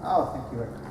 Oh, thank you very much.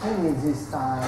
I think it's this time.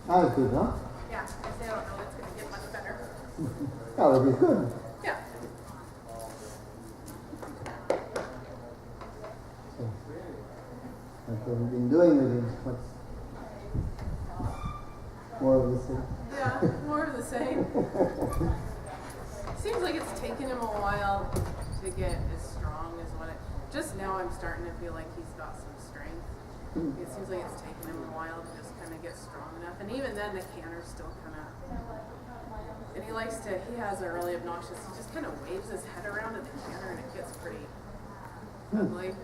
That's good, huh? Yeah, I say I don't know it's going to get much better. Oh, it is good. Yeah. So, that's what we've been doing with him. What's more of the same? Yeah, more of the same. Seems like it's taken him a while to get as strong as what it. Just now I'm starting to feel like he's got some strength. It seems like it's taken him a while to just kind of get strong enough. And even then, the canter's still kind of. And he likes to, he has a really obnoxious, he just kind of waves his head around at the canter and it gets pretty ugly.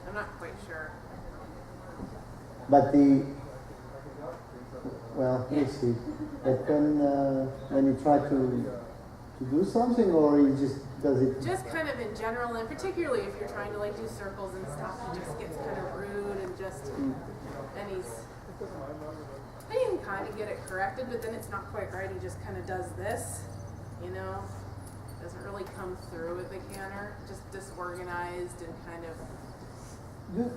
I'm not quite sure. But well, we'll see. But when you try to do something, or he just does it? Just kind of in general, and particularly if you're trying to like do circles and stuff, he just gets kind of rude and just, and you can kind of get it corrected, but then it's not quite right. He just kind of does this, you know, doesn't really come through with the canter, just disorganized and kind of.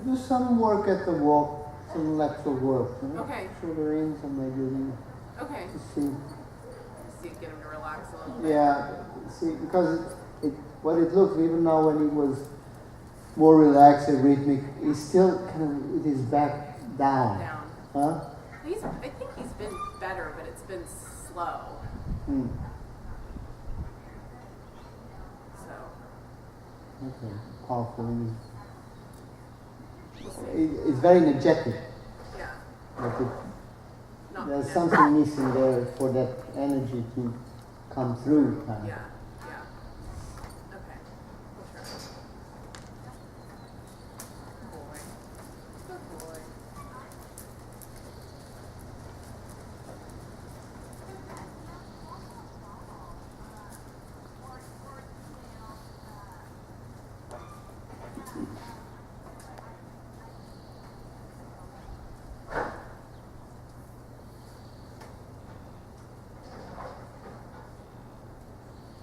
Do some work at the walk, some lateral work. You know? Okay. Shoulder in, some maybe. Okay. To see. Get him to relax a little bit. Yeah, see, because what it looks, even now when he was more relaxed and rhythmic, he's still kind of with his back down. Huh? I think he's been better, but it's been slow. So. Okay, powerful. It's very energetic. Yeah. But there's something missing there for that energy to come through. Yeah. Okay. We'll try. Good boy.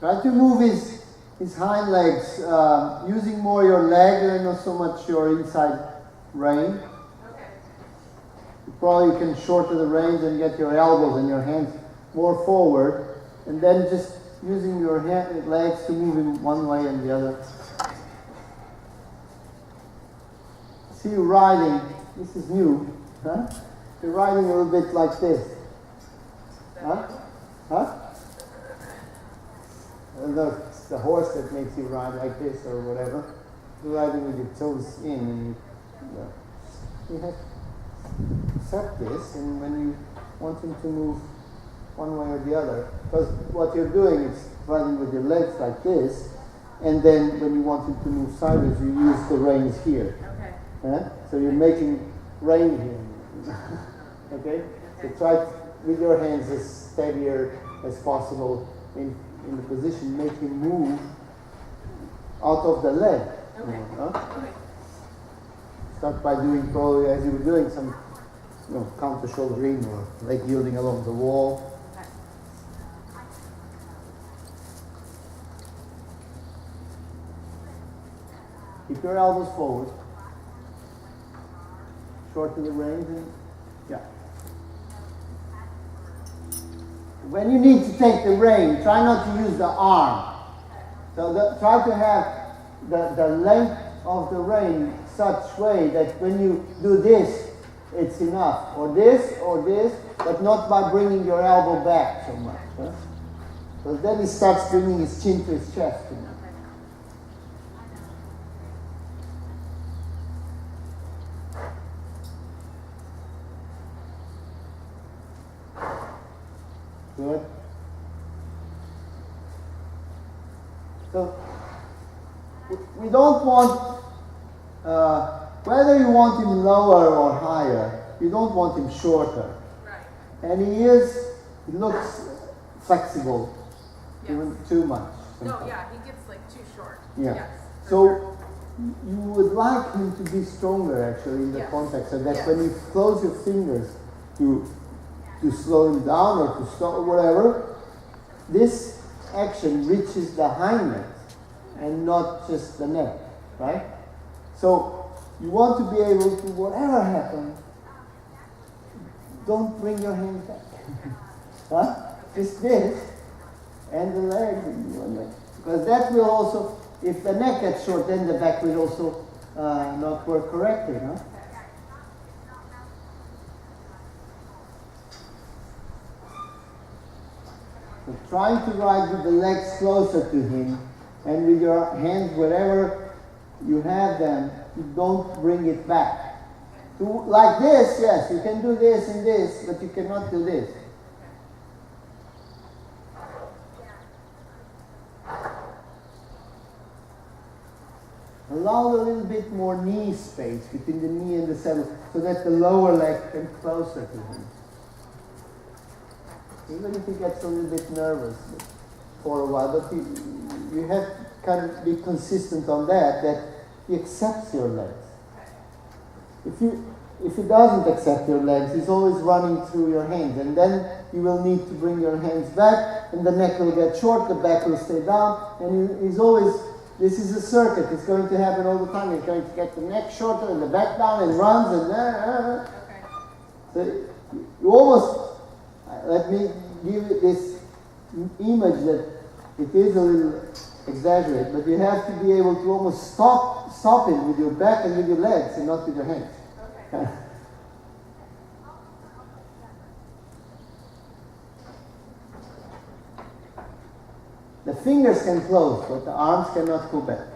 Try to move his hind legs, using more your leg and not so much your inside rein. Okay. Probably you can shorten the reins and get your elbows and your hands more forward, and then just using your legs to move in one way and the other. See you riding. This is new, huh? You're riding a little bit like this, huh? Huh? It's the horse that makes you ride like this or whatever. You're riding with your toes in, and you have to accept this, and when you want him to move one way or the other, because what you're doing is riding with your legs like this, and then when you want him to move sideways, you use the reins here. Okay. So you're making rein here. Okay? So try with your hands as steadier as possible in the position, make him move out of the leg. Okay. Okay. Start by doing, probably as you were doing, some counter shouldering or leg yielding along the wall. Okay. Keep your elbows forward. Shorten the reins and when you need to take the rein, try not to use the arm. So try to have the length of the rein such way that when you do this, it's enough. Or this, but not by bringing your elbow back so much. Huh? So then he starts bringing his chin to his chest. Good. So we don't want, whether you want him lower or higher, you don't want him shorter. Right. And he looks flexible, even too much. No, yeah, he gets like too short. Yeah. Yes, So you would like him to be stronger actually in the context, so that when you close your fingers to slow him down or to stop or whatever, this action reaches the hind legs and not just the neck, right? So you want to be able to, whatever happens, don't bring your hands back. Huh? Just this and the legs and your neck. Because that will also, if the neck gets short, then the back will also not work correctly, huh? So trying to ride with the legs closer to him, and with your hands, wherever you have them, you don't bring it back. Like this, yes, you can do this and this, but you cannot do this. Allow a little bit more knee space between the knee and the saddle, so that the lower leg can closer to him. Even if he gets a little bit nervous for a while, but you have to kind of be consistent on that he accepts your legs. If he doesn't accept your legs, he's always running through your hands, and then you will need to bring your hands back, and the neck will get short, the back will stay down, and he's always, this is a circuit, it's going to happen all the time. He's going to get the neck shorter and the back down and runs and So you almost, let me give it this image that it is a little exaggerated, but you have to be able to almost stop it with your back and with your legs and not with your hands. Okay. The fingers can close, but the arms cannot go back.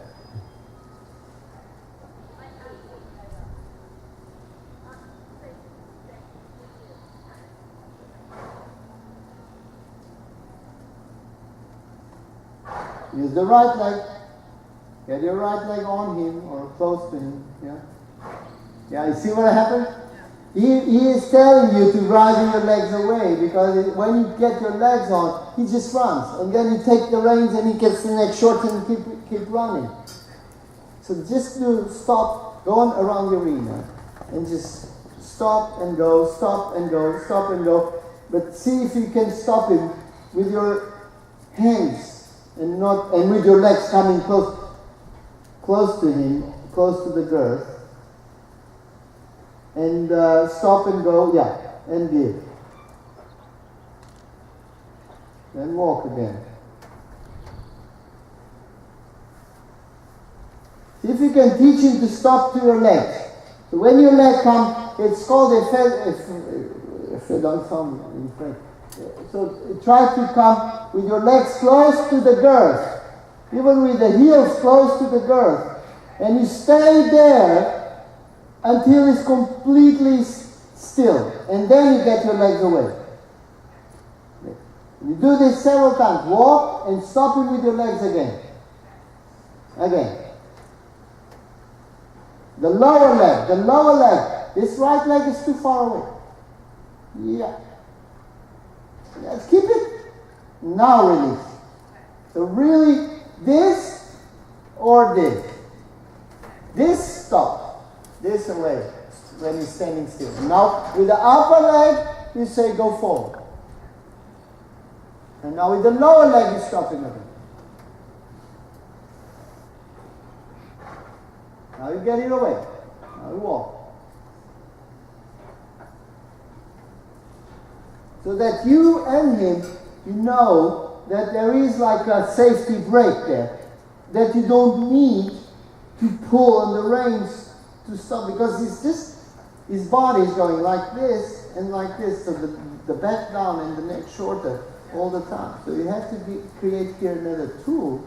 Use the right leg. Get your right leg on him or close to him. Yeah, you see what happened? He is telling you to drive your legs away, because when you get your legs on, he just runs. And then you take the reins and he gets the neck short and keep running. So just do stop, go on around the arena, and just stop and go, stop and go, stop and go. But see if you can stop him with your hands and with your legs coming close to him, close to the girth. And stop and go, and give. Then walk again. See if you can teach him to stop to your legs. So when your leg comes, it's called a So try to come with your legs close to the girth, even with the heels close to the girth. And you stay there until it's completely still. And then you get your legs away. You do this several times. Walk and stop it with your legs again. Again. The lower leg. This right leg is too far away. Let's keep it. Now release. So really, this or this. This stop. This away when you're standing still. Now with the upper leg, you say go forward. And now with the lower leg, you're stopping again. Now you get it away. Now you walk. So that you and him, you know that there is like a safety brake there. That you don't need to pull on the reins to stop. Because his body is going like this and like this. So the back down and the neck shorter all the time. So you have to create here another tool.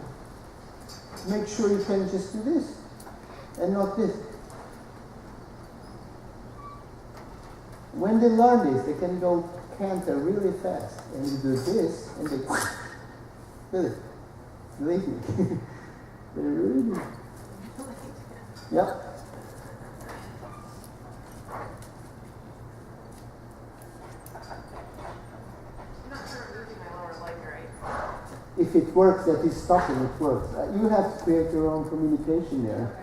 Make sure you can just do this. And not this. When they learn this, they can go canter really fast. And you do this, and they really, believe me, they really do. Yep. I'm not sure I'm losing my lower leg, right? If it works, that is stopping, it works. You have to create your own communication there.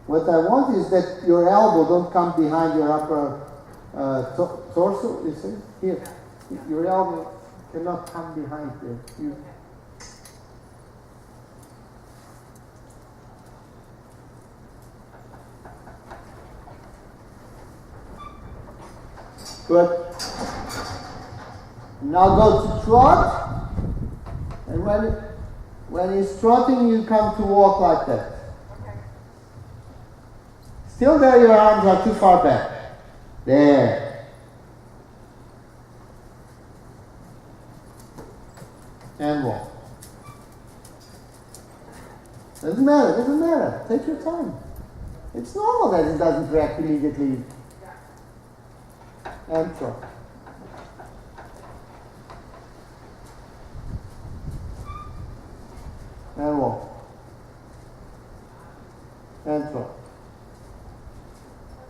What I want is that your elbow don't come behind your upper torso, you see? Here. Your elbow cannot come behind there. Good. Now go to trot. And when he's trotting, you come to walk like that. Still there, your arms are too far back. There. And walk. Doesn't matter. Take your time. It's normal that it doesn't react immediately. And trot. And walk. And trot.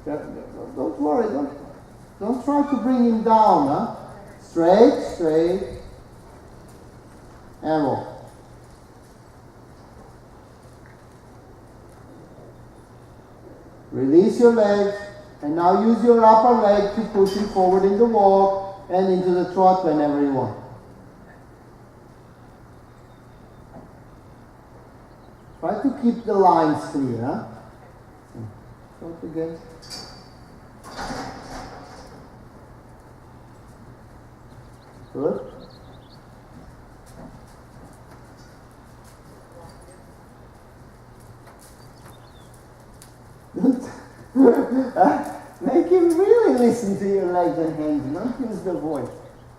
Don't worry, don't try to bring him down, huh? Straight, and walk. Release your legs, and now use your upper leg to push him forward in the walk and into the trot whenever you want. Try to keep the lines clear, huh? Trot again. Good. Make him really listen to your legs and hands, not use the voice.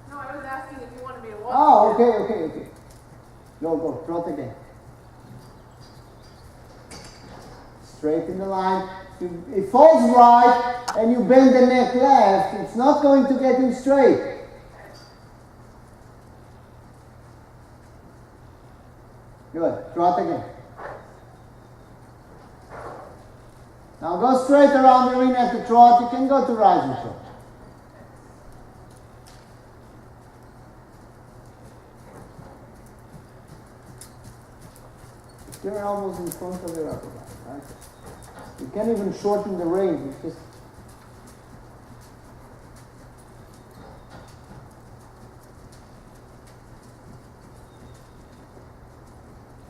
No, I was asking if you wanted me to walk. Oh, okay. Go, trot again. Straight in the line. If it falls right and you bend the neck left, it's not going to get him straight. Good. Trot again. Now go straight around the arena to trot. You can go to rising trot. You're almost in front of your upper back, right? You can't even shorten the range. It's just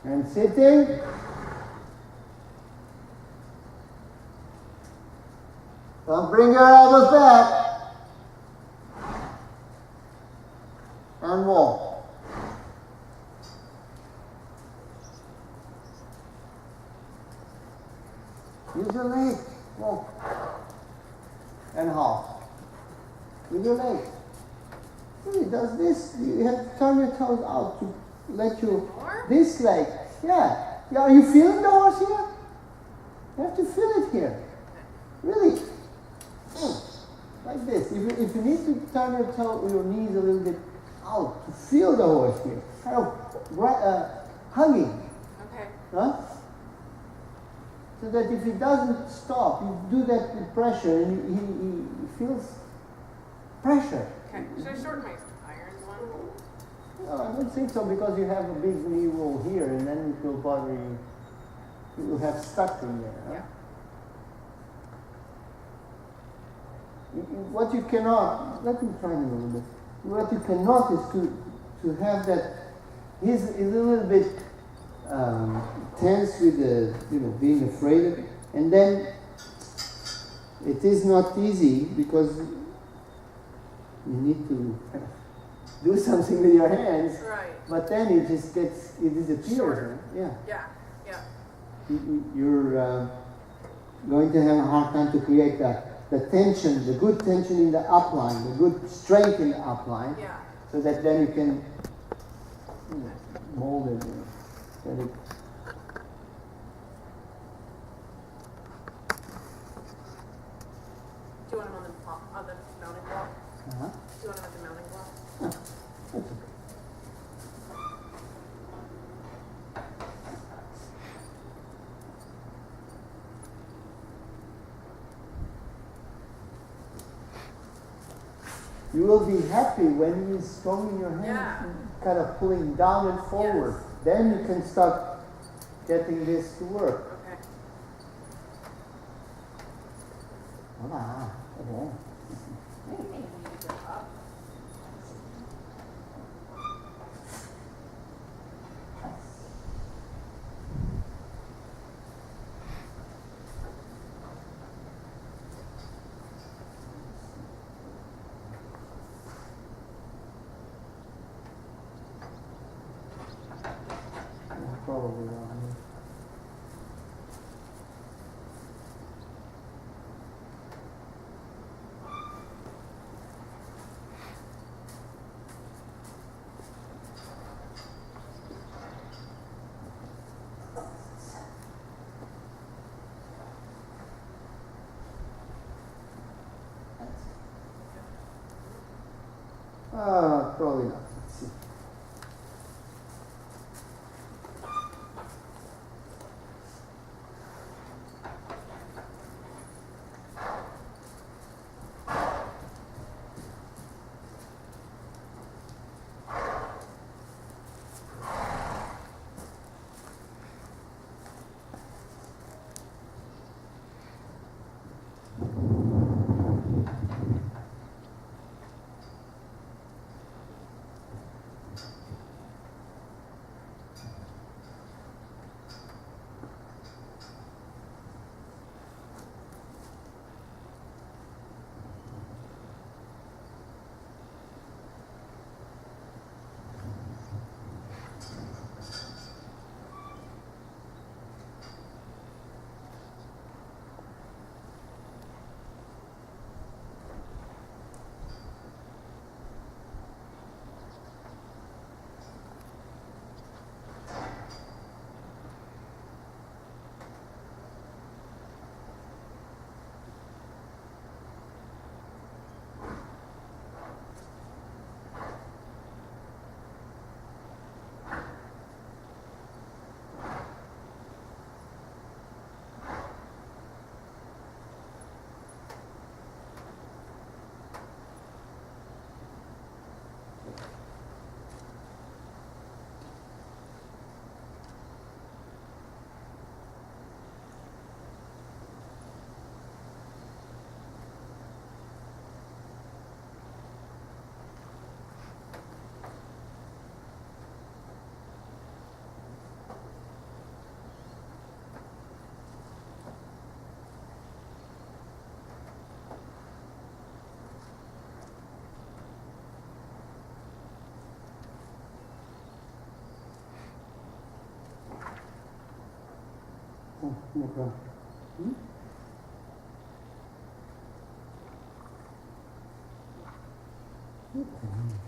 and sitting. Don't bring your elbows back. And walk. Use your leg. Walk. And half. With your leg. Really does this. You have to turn your toes out to let you. This leg. Yeah. Yeah. Are you feeling the horse here? You have to feel it here. Really. Like this. If you need to turn your knees a little bit out to feel the horse here, kind of hugging. Okay. Huh? So that if he doesn't stop, you do that with pressure, and he feels pressure. Okay. Should I shorten my irons one? No, I don't think so, because you have a big knee roll here, and then it will bother you. You will have stuck in there. Huh? Yeah. What you cannot, let me try it a little bit. What you cannot is to have that, he's a little bit tense with the, being afraid of it. And then it is not easy because you need to do something with your hands. Right. But then it disappears. Shorter. Yeah. Yeah. Yeah. You're going to have a hard time to create the tension, the good tension in the upline, the good strength in the upline, Yeah. so that then you can mold it. Set it. Do you want them on the mounting block? Uh-huh. Do you want them at the mounting block? That's okay. You will be happy when he's strong in your hand, Yeah. kind of pulling down and forward. Yes. Then you can start getting this to work. Okay. Hola. Okay. Maybe you need to go up. Probably wrong. Probably not. Let's see. no problem. Hmm? Okay.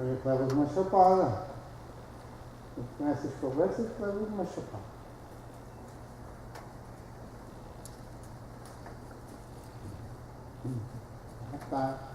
Hoje leva uma chapada. Com essas conversas leva uma chapada. Já está.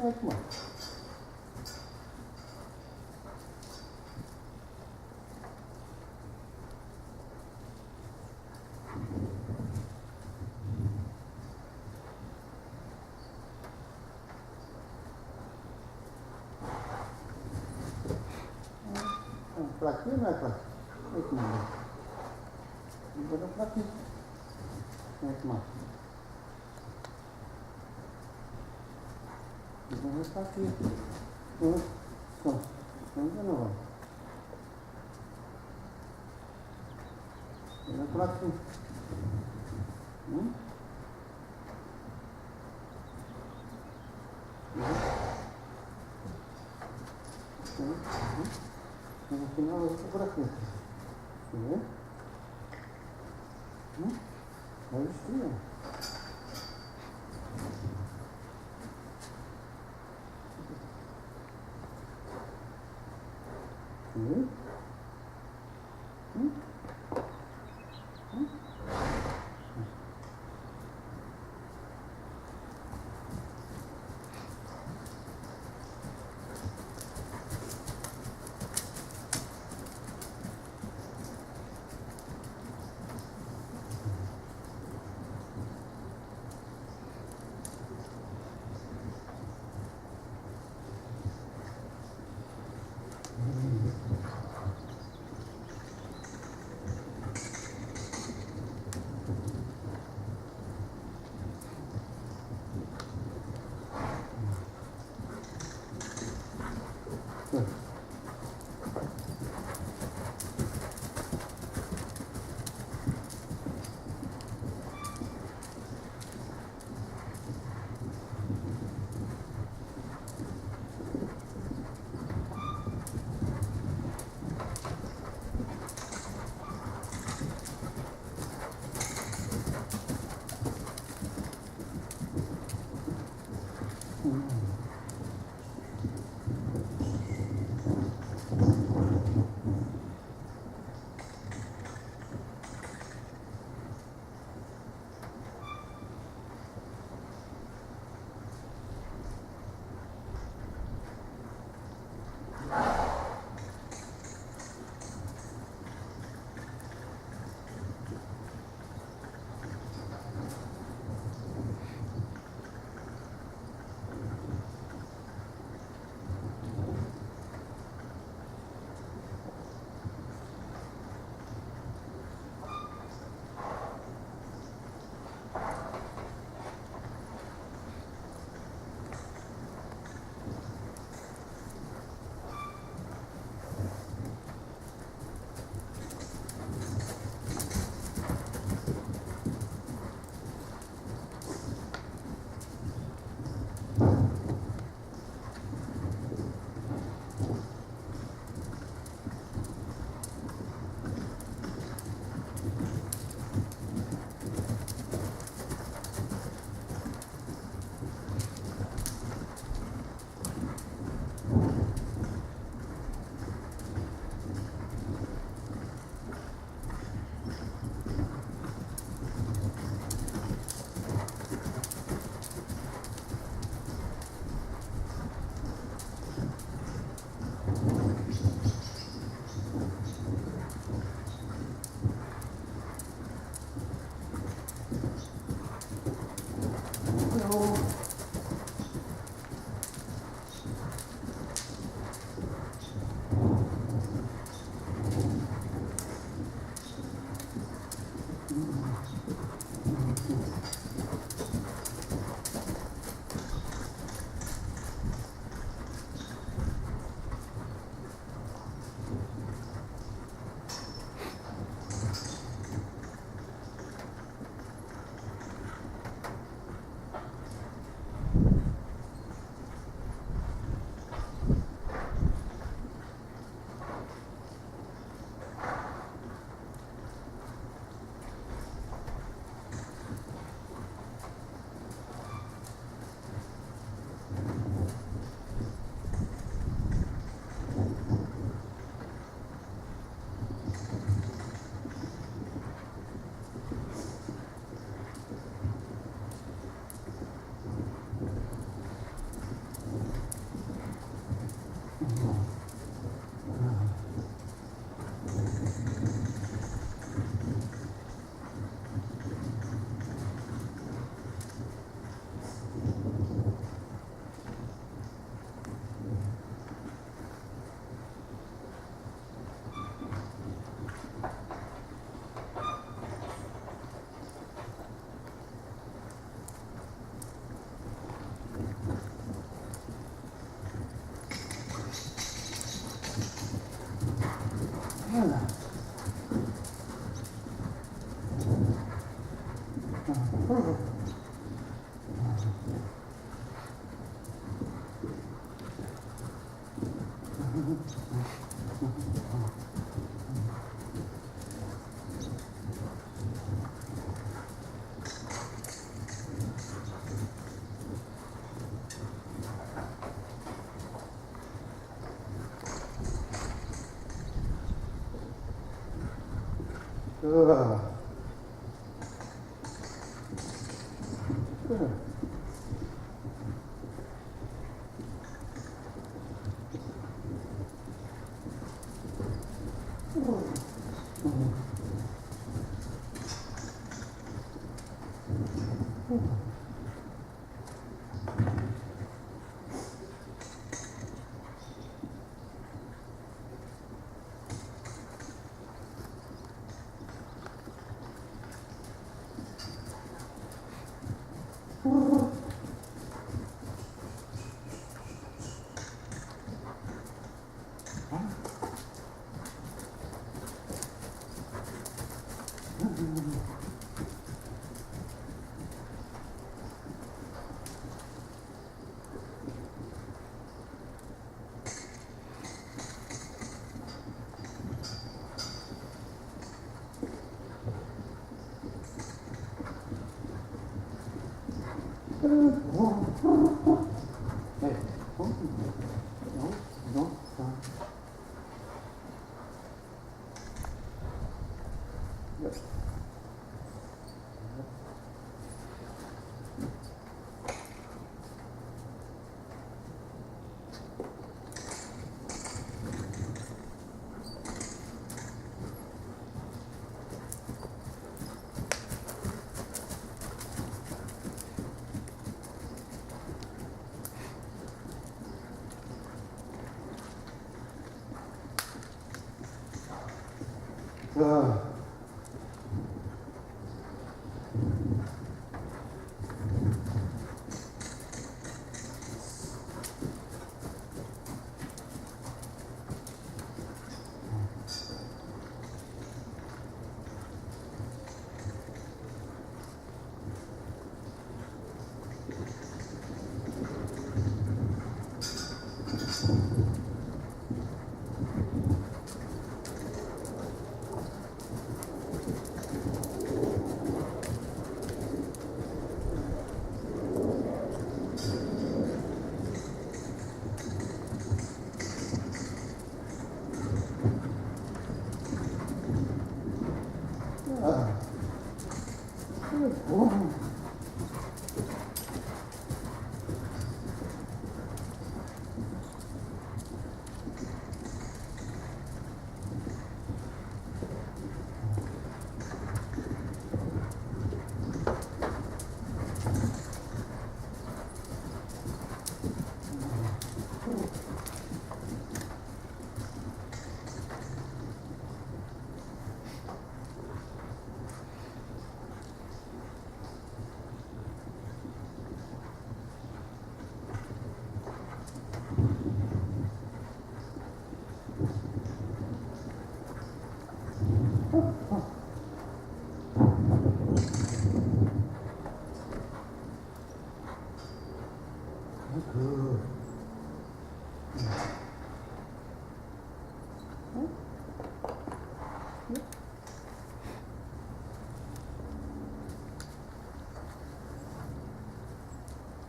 Kijk maar. Een plakje, maar plak. Ik maar. Ik wil een plakje. Kijk maar. Ik wil een plakje. Kom, kom er nog wel. Een plakje. En final het plakje. Ja? Dat is stil.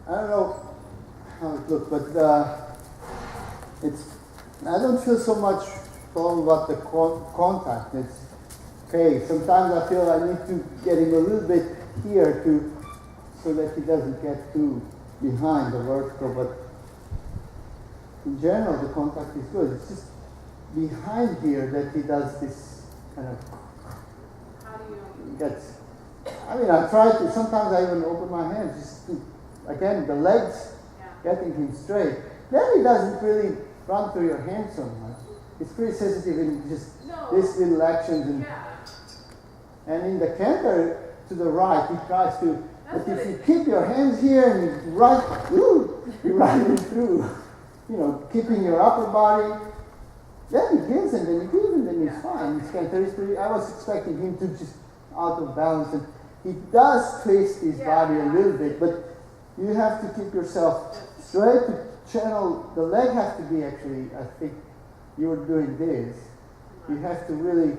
I don't know how it looks, but it's. I don't feel so much problem about the contact. It's okay. Sometimes I feel I need to get him a little bit here to, so that he doesn't get too behind the vertical. But in general, the contact is good. It's just behind here that he does this kind of. How do you? Gets. I mean, I try to. Sometimes I even open my hands just to. Again, the legs, getting him straight. Then he doesn't really run through your hand so much. He's pretty sensitive in just these little actions. And in the canter to the right, he tries to. But if you keep your hands here and right, riding through, keeping your upper body. Then he gives and then he gives and then he's fine. His canter is pretty. I was expecting him to just out of balance, and he does twist his body a little bit, but you have to keep yourself straight to channel. The leg has to be actually, I think you're doing this. You have to really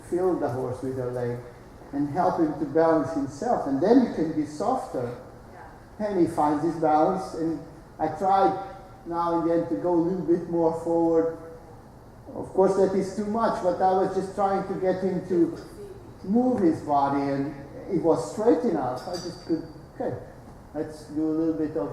feel the horse with your leg and help him to balance himself, and then you can be softer. And he finds his balance, and I tried now and then to go a little bit more forward. Of course that is too much, but I was just trying to get him to move his body, and it was straight enough. I just could, okay, let's do a little bit of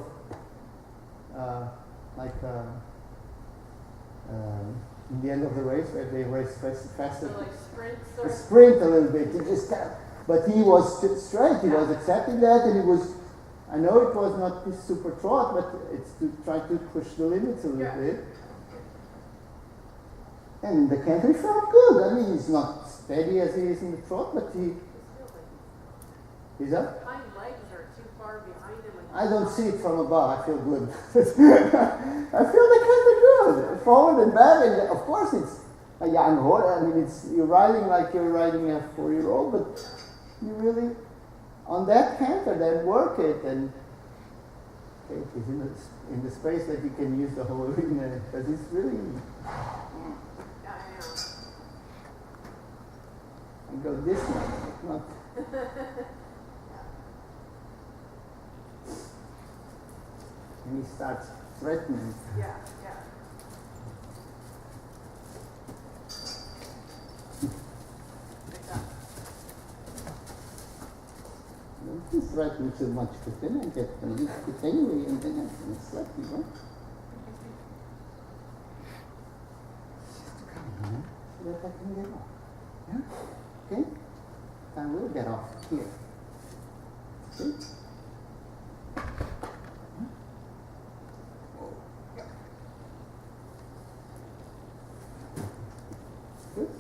in the end of the race where they race faster. So like sprints or Sprint a little bit. He just but he was straight. He was accepting that, and he was. I know it was not this super trot, but it's to try to push the limits a little bit. And the canter felt good. I mean, he's not steady as he is in the trot, but he. Is that? hind legs are too far behind him. I don't see it from above. I feel good. I feel the canter good, forward and back, and of course it's a young horse. I mean, you're riding like you're riding a 4-year-old, but you really on that canter then work it, and okay, it's in the space that you can use the whole arena, because it's really. And go this way, not. And he starts threatening. Yeah. Don't threaten too much, because then I get a little bit angry, and then I can slap you, right? Just come here, so that I can get off. Yeah? Okay? I will get off here. See? Good?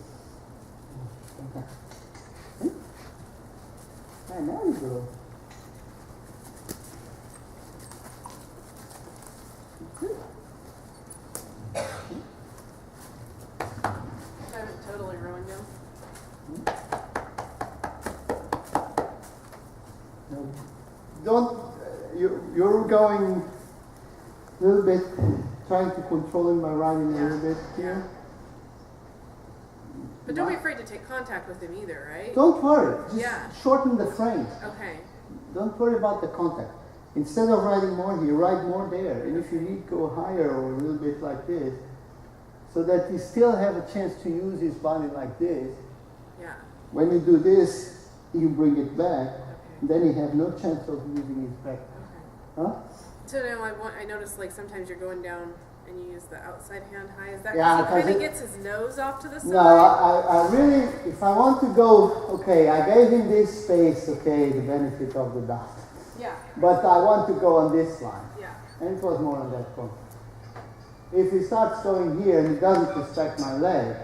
Okay. And now you go. Good. I haven't totally ruined him. You're going a little bit, trying to control him by riding a little bit here. But don't be afraid to take contact with him either, right? Don't worry, just shorten the frame. Okay. Don't worry about the contact. Instead of riding more here, ride more there. And if you need, go higher or a little bit like this, so that you still have a chance to use his body like this. Yeah. When you do this, you bring it back. Then you have no chance of using his back. Huh? So now I notice like sometimes you're going down and you use the outside hand high. Is that Yeah, because he kind of gets his nose off to the side? No, I really, if I want to go, okay, I gave him this space, okay, the benefit of the doubt. Yeah. But I want to go on this line. Yeah. And it was more on that point. If he starts going here and he doesn't respect my leg,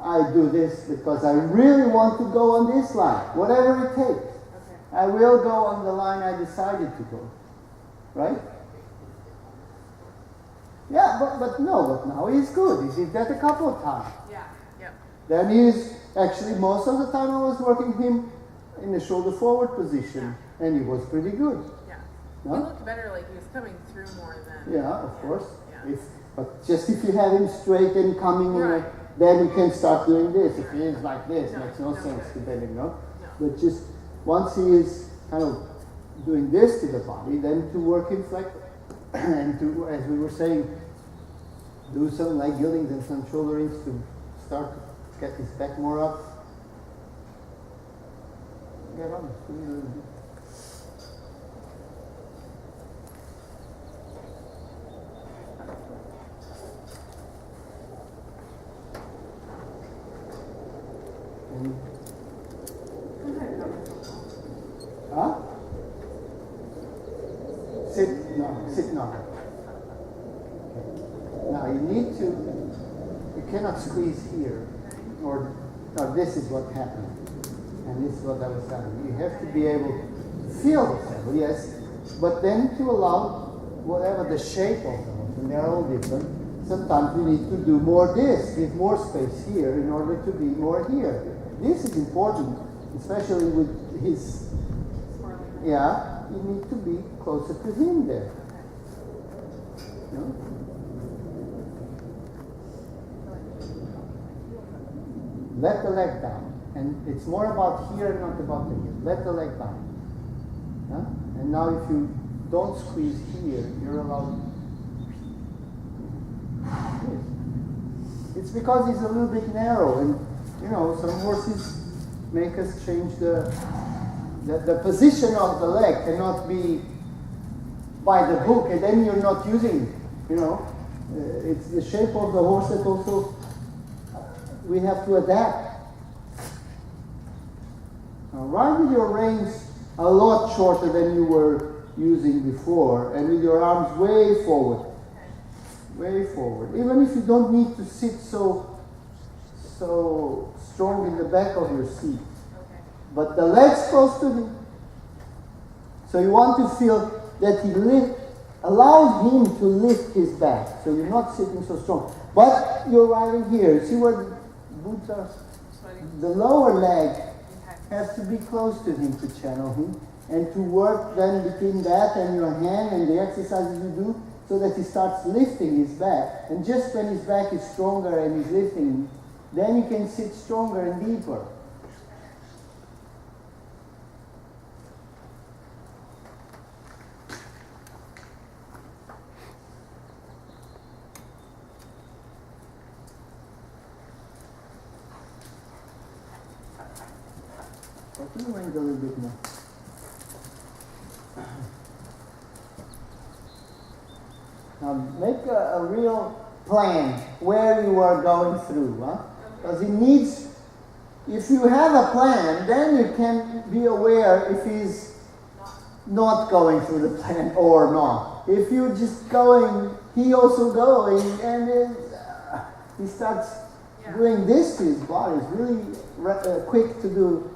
I do this because I really want to go on this line, whatever it takes. Okay. I will go on the line I decided to go. Right? Yeah, but now he's good. He did that a couple of times. Yeah. Yep. Then he's actually, most of the time I was working him in the shoulder forward position, and he was pretty good. Yeah. No? He looked better, like he was coming through more than. Yeah, of course. Yeah. But just if you have him straight and coming in, then you can start doing this. If he is like this, makes no sense to let him go. But just once he is kind of doing this to the body, then to work him flex, and to, as we were saying, do some leg gildings and some shoulderings to start to get his back more up. Get on, give me a little bit. Huh? Sit now. Okay. Now you cannot squeeze here, or this is what happened, and this is what I was telling you. You have to be able to feel the saddle, yes, but then to allow whatever the shape of the horse, and they're all different. Sometimes we need to do more this, give more space here in order to be more here. This is important, especially with his, yeah, you need to be closer to him there. You know? Let the leg down. And it's more about here, not about the hip. Let the leg down. Huh? And now if you don't squeeze here, you're allowed. It's because he's a little bit narrow, and you know, some horses make us change the position of the leg cannot be by the book, and then you're not using it. You know, it's the shape of the horse that also we have to adapt. Now, ride with your reins a lot shorter than you were using before, and with your arms way forward. Way forward. Even if you don't need to sit so strong in the back of your seat. Okay. But the legs close to him. So you want to feel that he allows him to lift his back. So you're not sitting so strong. But you're riding here. See where the boots are? The lower leg has to be close to him to channel him. And to work then between that and your hand and the exercises you do, so that he starts lifting his back. And just when his back is stronger and he's lifting, then you can sit stronger and deeper. Open the wings a little bit more. Now make a real plan where you are going through, huh? Because it needs, if you have a plan, then you can be aware if he's not going through the plan or not. If you're just going, he also going, and then he starts doing this to his body. It's really quick to do.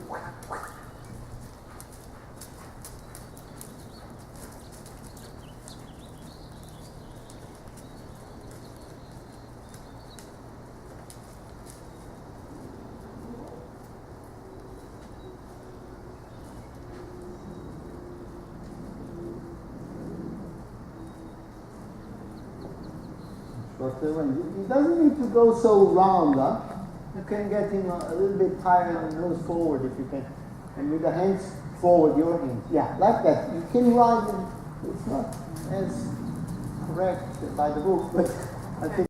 It doesn't need to go so round, huh? You can get him a little bit higher and nose forward if you can. And with the hands forward, your hands. Yeah, like that. You can ride him. It's not as correct by the book, but I think